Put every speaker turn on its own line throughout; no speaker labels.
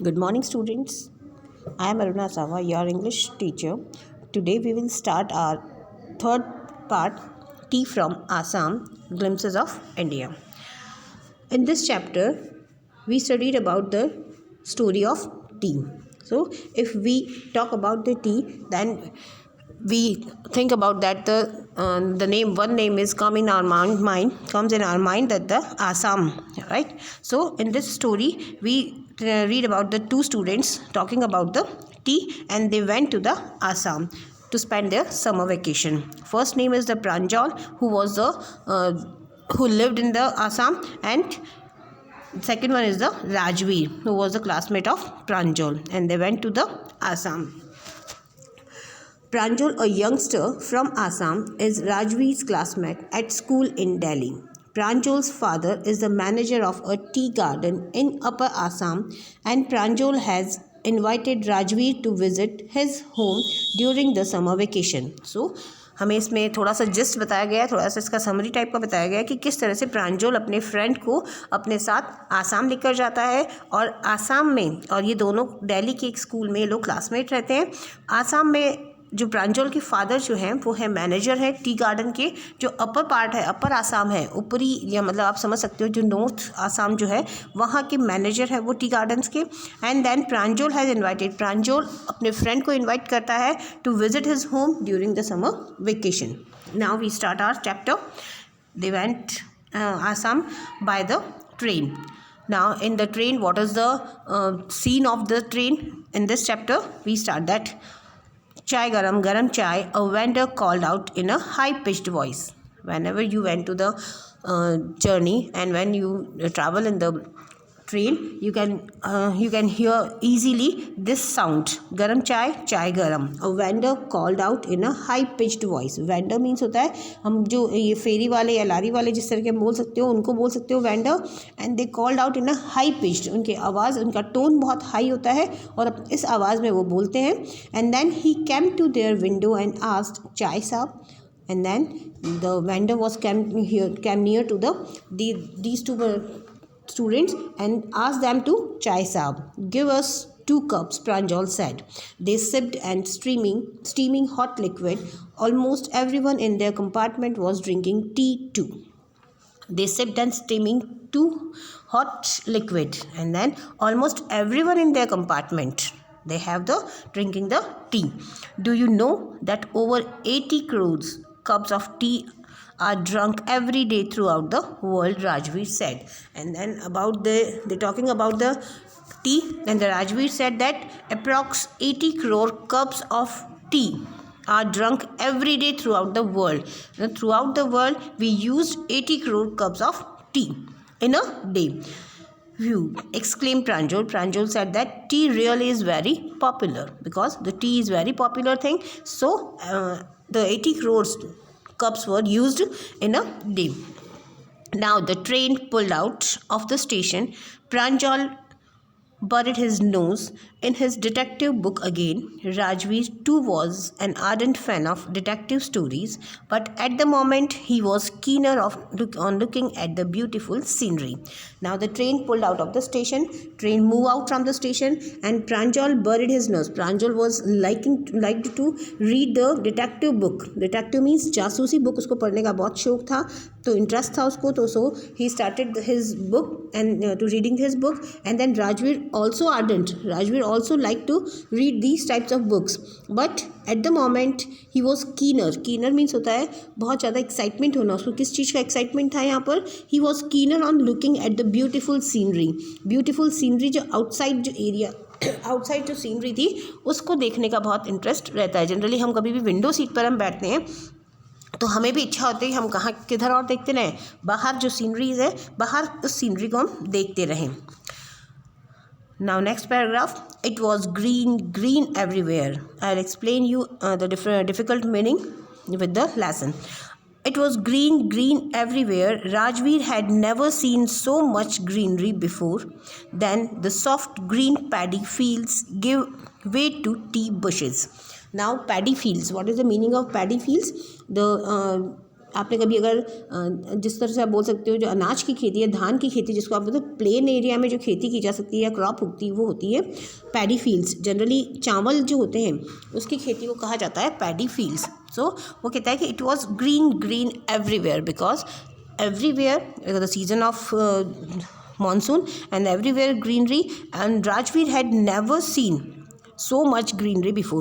Good morning, students. I am Aruna Sawa, your English teacher. Today we will start our third part, Tea from Assam, Glimpses of India. In this chapter, we studied about the story of tea. So, if we talk about the tea, then we think about that the name one name is comes in our mind that the Assam, right? So in this story we read about the two students talking about the tea, and they went to the Assam to spend their summer vacation. First name is the Pranjal, who lived in the Assam, and second one is the Rajveer, who was the classmate of Pranjal, and they went to the Assam. Pranjal, a youngster from Assam, is Rajveer's classmate at school in Delhi. Pranjal's father is the manager of a tea garden in Upper Assam, and Pranjal has invited Rajveer to visit his home during the summer vacation. So, हमें इसमें थोड़ा सा gist बताया गया है, थोड़ा सा इसका समरी टाइप का बताया गया है कि किस तरह से प्रांजल अपने फ्रेंड को अपने साथ आसाम लेकर जाता है, और आसाम में, और ये दोनों दिल्ली के एक स्कूल में ये लोग क्लासमेट रहते हैं. आसाम में जो प्रांजल के फादर जो हैं वो है मैनेजर है टी गार्डन के. जो अपर पार्ट है, अपर आसाम है, ऊपरी, या मतलब आप समझ सकते हो जो नॉर्थ आसाम जो है वहाँ के मैनेजर है वो टी गार्डन्स के. And then Pranjal has invited, Pranjal अपने फ्रेंड को इन्वाइट करता है to visit his home during the summer vacation. Now we start our chapter. They went Assam by the train. Now in the train, what is the scene of the train? In this chapter we start that chai garam, garam chai, a vendor called out in a high-pitched voice. Whenever you went to the journey, and when you travel in the train, you can hear easily this sound, garam chai, chai garam. A vendor called out in a high-pitched voice. Vendor means होता है हम जो ये फेरी वाले या लारी वाले जिस तरह के बोल सकते हो उनको बोल सकते हो vendor. And they called out in a high-pitched, उनके आवाज़, उनका टोन बहुत हाई होता है और इस आवाज़ में वो बोलते हैं. And then he came to their window and asked, chai साहब. And then the vendor came near to these two students and asked them to, chai saab, give us 2 cups, Pranjal said. They sipped, and steaming hot liquid. Almost everyone in their compartment was drinking tea too. They sipped and steaming too hot liquid, and then almost everyone in their compartment, they have drinking the tea. Do you know that over 80 crores cups of tea are drunk every day throughout the world, Rajveer said. And then they're talking about the tea, and the Rajveer said that approx 80 crore cups of tea are drunk every day throughout the world. Now, throughout the world, we used 80 crore cups of tea in a day. Phew, exclaimed Pranjal. Pranjal said that tea really is very popular, because the tea is very popular thing. So, the 80 crores cups were used in a day. Now the train pulled out of the station. Pranjal buried his nose in his detective book again. Rajveer too was an ardent fan of detective stories, but at the moment he was keener on looking at the beautiful scenery. Now the train pulled out of the station. Train moved out from the station, and Pranjal buried his nose. Pranjal was liked to read the detective book. Detective means जासूसी book. उसको पढ़ने का बहुत शौक था, तो interest था उसको, तो so he started his book and to reading his book. And then Rajveer also liked to read these types of books, but at the moment he was keener means होता है बहुत ज़्यादा एक्साइटमेंट होना. उसको किस चीज़ का एक्साइटमेंट था यहाँ पर? he was keener on looking at the beautiful scenery. जो आउटसाइड जो एरिया आउटसाइड जो सीनरी थी उसको देखने का बहुत इंटरेस्ट रहता है. जनरली हम कभी भी विंडो सीट पर हम बैठते हैं तो हमें भी इच्छा होती है कि हम किधर और देखते रहें, बाहर जो सीनरीज है बाहर उस सीनरी को हम देखते रहें. Now next paragraph. It was green everywhere. I'll explain you the difficult meaning with the lesson. It was green everywhere. Rajveer had never seen so much greenery before. Then the soft green paddy fields gave way to tea bushes. Now paddy fields. What is the meaning of paddy fields? The आपने कभी अगर जिस तरह से आप बोल सकते हो जो अनाज की खेती है, धान की खेती जिसको आप मतलब प्लेन एरिया में जो खेती की जा सकती है या क्रॉप उगती है वो होती है पैडी फील्ड्स। जनरली चावल जो होते हैं उसकी खेती को कहा जाता है पैडी फील्ड्स। सो वो कहता है कि it was green green everywhere because everywhere the season of monsoon and everywhere greenery, and Rajveer had never seen so much greenery before।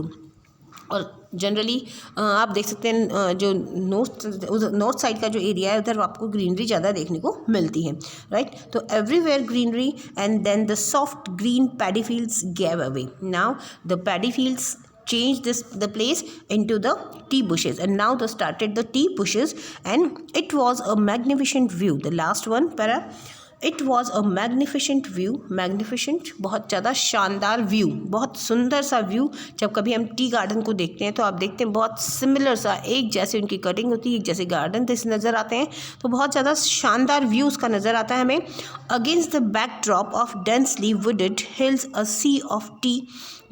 और जनरली आप देख सकते हैं जो नॉर्थ साइड का जो एरिया है उधर आपको ग्रीनरी ज़्यादा देखने को मिलती है, राइट। तो everywhere greenery and then the soft green paddy fields gave away. Now the paddy fields changed the place into the tea bushes, and now they started the tea bushes, and it was a magnificent view। The last one para, it was a magnificent view। magnificent बहुत ज़्यादा शानदार view, बहुत सुंदर सा view. जब कभी हम tea garden को देखते हैं तो आप देखते हैं बहुत सिमिलर सा, एक जैसे उनकी कटिंग होती है, एक जैसे गार्डन जैसे नज़र आते हैं, तो बहुत ज़्यादा शानदार व्यू उसका नज़र आता है हमें। Against the backdrop of densely wooded hills a sea of tea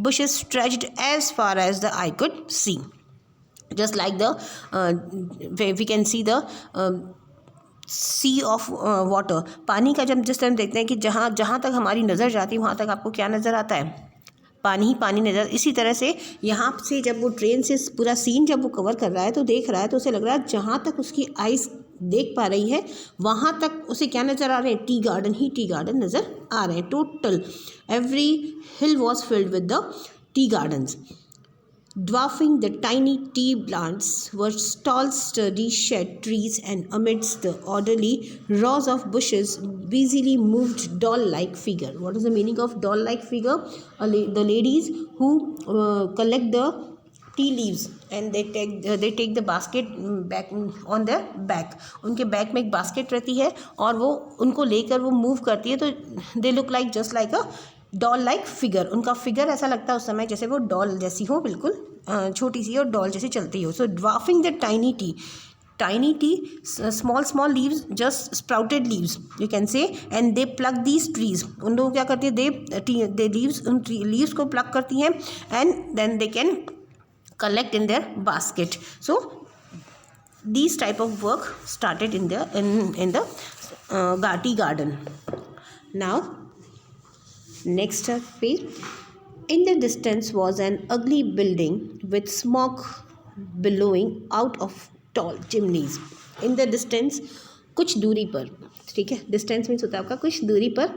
bushes stretched as far as the eye could see। Just like the we can see the sea of water। पानी का जब जिस तरह देखते हैं कि जहाँ जहाँ तक हमारी नज़र जाती है वहाँ तक आपको क्या नज़र आता है, पानी ही पानी नज़र। इसी तरह से यहाँ से जब वो ट्रेन से पूरा सीन जब वो कवर कर रहा है तो देख रहा है तो उसे लग रहा है जहाँ तक उसकी आइज़ देख पा रही है वहाँ तक उसे क्या नज़र आ रहे हैं, टी गार्डन ही टी गार्डन नज़र आ रहे हैं। Total every hill was filled with the tea gardens. Dwarfing the tiny tea plants were tall sturdy shade trees, and amidst the orderly rows of bushes busily moved doll-like figure। What is the meaning of doll-like figure? The ladies who collect the tea leaves and they take the basket back on their back. उनके back में एक basket रहती है और वो उनको लेकर वो मूव करती है, तो दे look like just like a doll like figure. उनका फिगर ऐसा लगता है उस समय जैसे वो डॉल जैसी हो, बिल्कुल छोटी सी और डॉल जैसी चलती हो। So dwarfing the tiny tea small leaves, just sprouted leaves you can say, and they pluck these trees। उन लोग क्या करती है, they leaves उन leaves को pluck करती हैं and then they can collect in their basket। So these type of work started in the tea garden। Now next page, in the distance was an ugly building with smoke billowing out of tall chimneys। in the distance कुछ दूरी पर, ठीक है, distance means होता है आपका कुछ दूरी पर।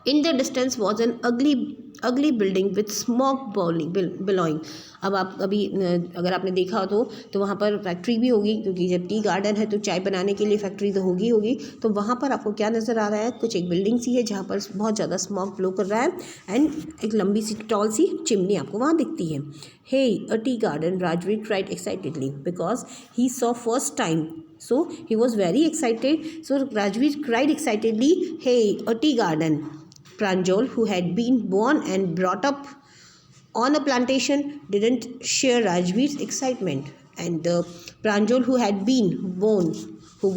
in the distance was an ugly building with smoke billowing। अब आप अभी अगर आपने देखा तो वहाँ पर फैक्ट्री भी होगी, क्योंकि जब टी गार्डन है तो चाय बनाने के लिए फैक्ट्री तो होगी। तो वहाँ पर आपको क्या नज़र आ रहा है, कुछ एक बिल्डिंग सी है जहाँ पर बहुत ज़्यादा स्मोक ब्लो कर रहा है एंड एक लंबी सी टॉल सी चिमनी आपको वहाँ दिखती है। Hey a tea garden, Rajveer cried excitedly because he saw first time. So he was very excited. So Rajveer cried excitedly, "Hey, a tea garden!" Pranjal, who had been born and brought up on a plantation, didn't share Rajveer's excitement. And Pranjal, who had been born, he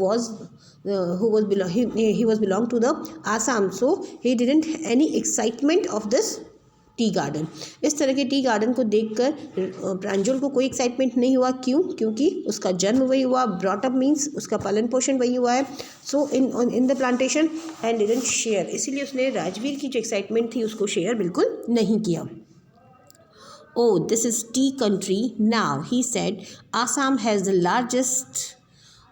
was belong to the Assam, so he didn't any excitement of this tea garden. इस तरह के tea garden को देखकर प्रांजल को कोई excitement नहीं हुआ। क्यों? क्योंकि उसका जन्म वही हुआ, ब्रॉट अप मीन्स उसका पालन पोषण वही हुआ है। So in the plantation and didn't share, इसीलिए उसने राजवीर की जो एक्साइटमेंट थी उसको शेयर बिल्कुल नहीं किया। Oh, this is tea country now, he said. Assam has the largest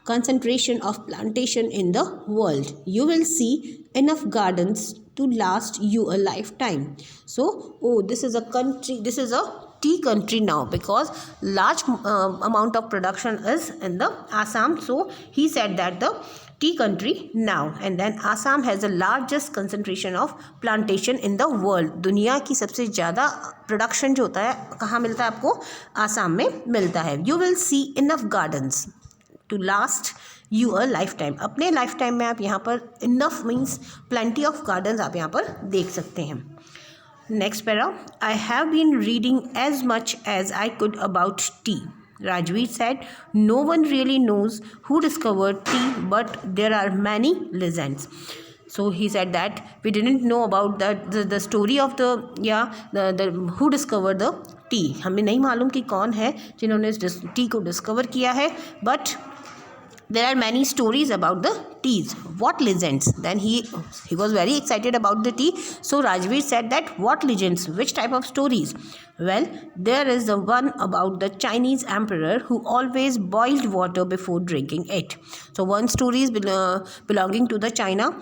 concentration of plantation in the world. You will see enough gardens to last you a lifetime। So, oh, this is a country, this is a tea country now because large amount of production is in the Assam। So he said that the tea country now, and then Assam has the largest concentration of plantation in the world। दुनिया की सबसे ज़्यादा production जो होता है कहाँ मिलता है आपको, आसाम में मिलता है। You will see enough gardens to last you a lifetime। अपने लाइफ टाइम में आप यहाँ पर enough means plenty of gardens आप यहाँ पर देख सकते हैं। Next para, I have been reading as much as I could about tea। Rajveer said, no one really knows who discovered tea, but there are many legends। So he said that we didn't know about the story of the who discovered the tea। हमें नहीं मालूम कि कौन है जिन्होंने इस T को discover किया है, but there are many stories about the teas. What legends? Then he was very excited about the tea. So Rajveer said that what legends? Which type of stories? Well, there is the one about the Chinese emperor who always boiled water before drinking it. So one story is belonging to the China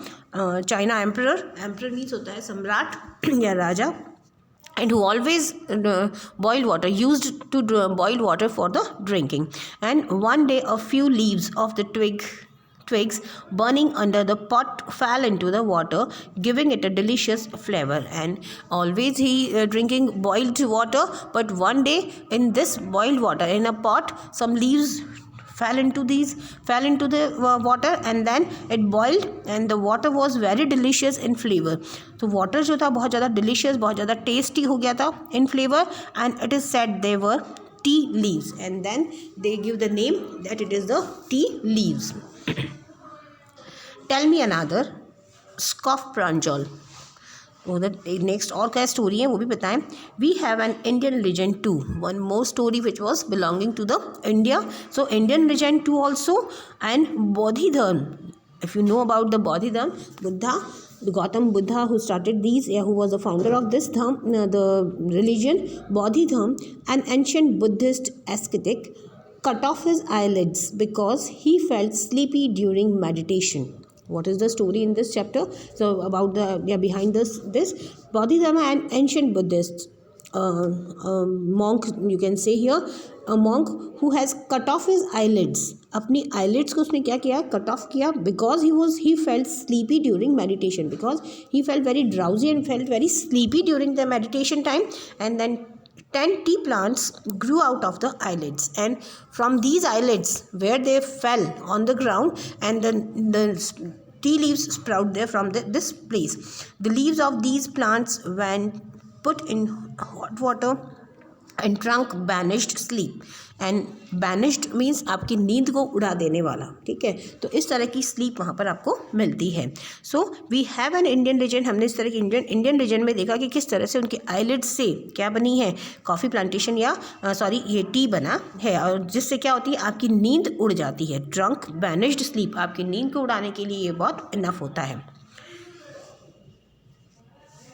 emperor. Emperor means होता है सम्राट या राजा, and who always boiled water, used to boil water for the drinking. And one day a few leaves of the twigs burning under the pot fell into the water, giving it a delicious flavor. And always he drinking boiled water, but one day in this boiled water in a pot, some leaves fell into the water, and then it boiled, and the water was very delicious in flavor. तो water जो था बहुत ज़्यादा delicious, बहुत ज़्यादा tasty हो गया था in flavor, and it is said they were tea leaves, and then they give the name that it is the tea leaves. Tell me another. Scoff Pranjal. Next और क्या स्टोरी है वो भी बताएं. We have an Indian legend too, one more story which was belonging to the India. So Indian legend too also. And Bodhidharm. If you know about the Bodhidharm, Buddha, the Gautam Buddha who started these, who was the founder of this the religion, Bodhidharm, an ancient Buddhist ascetic, cut off his eyelids because he felt sleepy during meditation. What is the story in this chapter? So about the behind this Bodhidharma, an ancient Buddhist monk, you can say here, a monk who has cut off his eyelids. अपनी eyelids को उसने क्या किया? Cut off किया because he felt sleepy during meditation, because he felt very drowsy and felt very sleepy during the meditation time. And then 10 tea plants grew out of the eyelids, and from these eyelids where they fell on the ground, and the tea leaves sprout there from this place. The leaves of these plants, when put in hot water and drunk, banished sleep. And banished means आपकी नींद को उड़ा देने वाला. ठीक है, तो इस तरह की स्लीप वहाँ पर आपको मिलती है. So we have an Indian legend. हमने इस तरह की इंडियन लेजेंड में देखा कि किस तरह से उनके आईलिड से क्या बनी है, कॉफ़ी प्लांटेशन या ये टी बना है, और जिससे क्या होती है, आपकी नींद उड़ जाती है. ड्रंक बैनिश्ड स्लीप, आपकी नींद को उड़ाने के लिए ये बहुत इनफ होता है.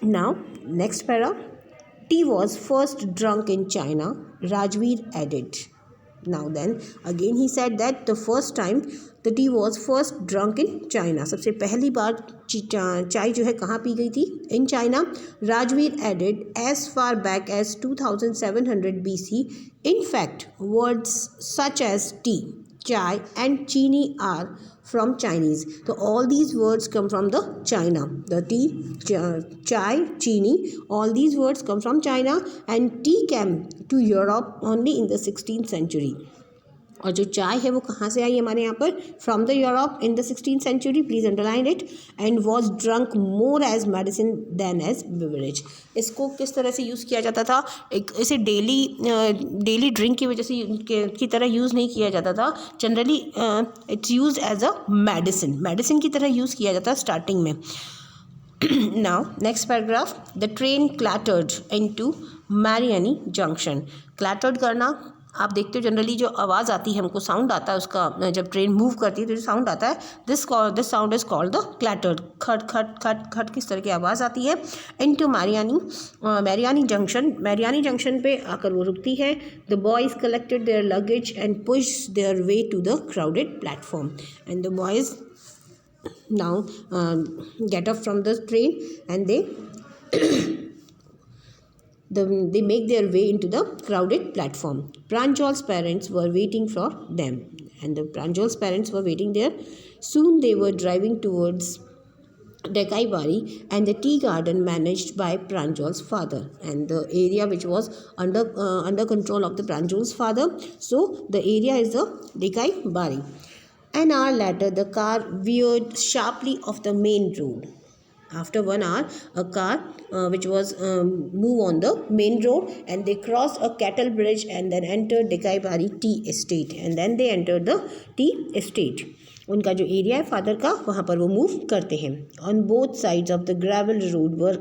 Now next para. Tea was first drunk in China, Rajveer added. Now then, again he said that the first time the tea was first drunk in China. सबसे पहली बार चाय जो है कहाँ पी गई थी? In China. Rajveer added, as far back as 2700 BC. In fact, words such as tea, chai and chini are from Chinese. So all these words come from the China. The tea, chai, chini, all these words come from China, and tea came to Europe only in the 16th century. और जो चाय है वो कहाँ से आई हमारे यहाँ पर? From the Europe in the 16th century. Please underline it. And was drunk more as medicine than as beverage. इसको किस तरह से यूज़ किया जाता था? इसे डेली ड्रिंक की वजह से की तरह यूज़ नहीं किया जाता था. Generally it's use as a medicine की तरह यूज़ किया जाता स्टार्टिंग में. Now next paragraph. The train clattered into Mariani Junction. Clattered करना, आप देखते हो जनरली जो आवाज़ आती है, हमको साउंड आता है उसका, जब ट्रेन मूव करती है तो जो साउंड आता है, this sound is called the clattered. खट खट खट खट किस तरह की आवाज़ आती है. इनटू मैरियानी जंक्शन पे आकर वो रुकती है. The boys collected their luggage and pushed their way to the crowded platform. And the boys now get up from the train, and they make their way into the crowded platform. Pranjal's parents were waiting for them, and Pranjal's parents were waiting there. Soon they were driving towards Dekai Bari and the tea garden managed by Pranjal's father, and the area which was under control of the Pranjal's father. So the area is the Dekai Bari. An hour later, the car veered sharply off the main road. After 1 hour, a car which was move on the main road, and they crossed a cattle bridge and then entered Dekai Bari tea estate. And then they entered the tea estate. उनका जो area है father का, वहाँ पर वो move करते हैं. On both sides of the gravel road were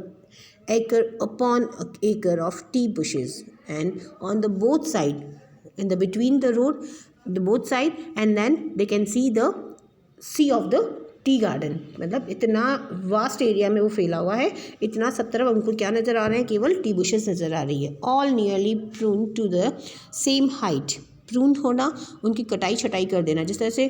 acre upon acre of tea bushes, and on the both side, in the between the road, the both side, and then they can see the sea of the tea garden. मतलब इतना vast area में वो फैला हुआ है, इतना सब तरफ उनको क्या नज़र आ रहे हैं, केवल टी बुशेस नज़र आ रही है. All nearly prune to the same height. Prune होना उनकी कटाई छटाई कर देना. जिस तरह से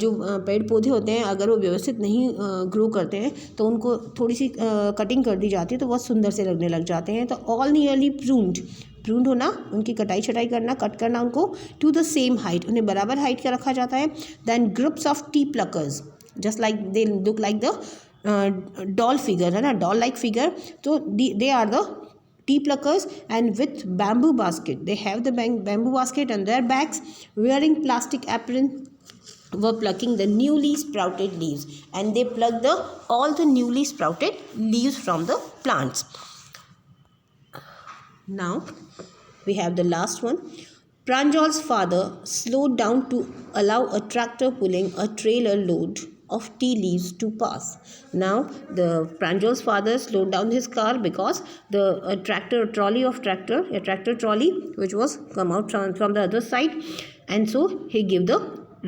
जो पेड़ पौधे होते हैं अगर वो व्यवस्थित नहीं ग्रो करते हैं तो उनको थोड़ी सी कटिंग कर दी जाती है तो बहुत सुंदर से लगने लग जाते हैं. तो ऑल नियरली प्रून्ड. प्रून्ड होना उनकी कटाई छटाई करना, कट करना उनको. टू द सेम हाइट, उन्हें बराबर हाइट का रखा जाता है. Then groups of tea pluckers, just like they look like the doll figure, है ना, डॉल लाइक फिगर. तो they are the tea pluckers, and with bamboo basket. They have the bamboo basket on their backs, wearing plastic apron, were plucking the newly sprouted leaves, and they pluck all the newly sprouted leaves from the plants. Now we have the last one. Pranjal's father slowed down to allow a tractor pulling a trailer load of tea leaves to pass. Now the Pranjal's father slowed down his car because the a tractor trolley which was come out from the other side, and so he gave the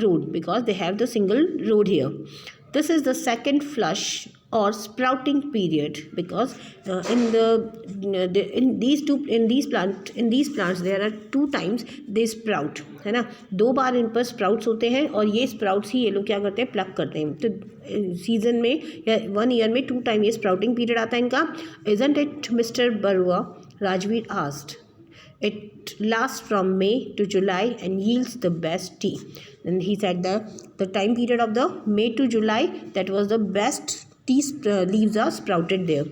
road because they have the single road here. This is the second flush or sprouting period because in these plants there are 2 times they sprout, है ना. 2 बार इन पर sprouts होते हैं और ये sprouts ही ये लोग क्या करते हैं, प्लक करते हैं. तो सीजन में या 1 ईयर में 2 टाइम ये स्प्राउटिंग पीरियड आता है इनका. Isn't it mister Barua, Rajveer asked. It lasts from May to July and yields the best tea. And he said the time period of the May to July, that was the best tea leaves are sprouted there.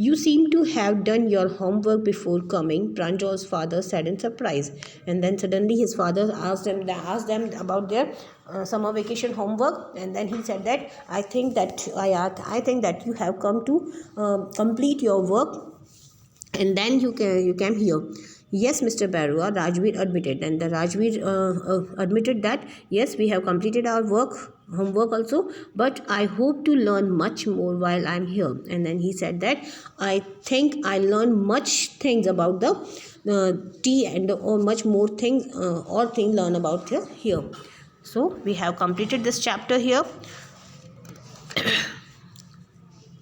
You seem to have done your homework before coming, Pranjal's father said in surprise. And then suddenly his father asked them about their summer vacation homework, and then he said that I think that you have come to complete your work, and then you came here. Yes, Mr. Barua, Rajveer admitted, and the Rajveer admitted that yes, we have completed our homework also, but I hope to learn much more while I'm here. And then he said that I think I learned much things about the tea and much more things learn about here. So we have completed this chapter here.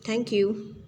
Thank you.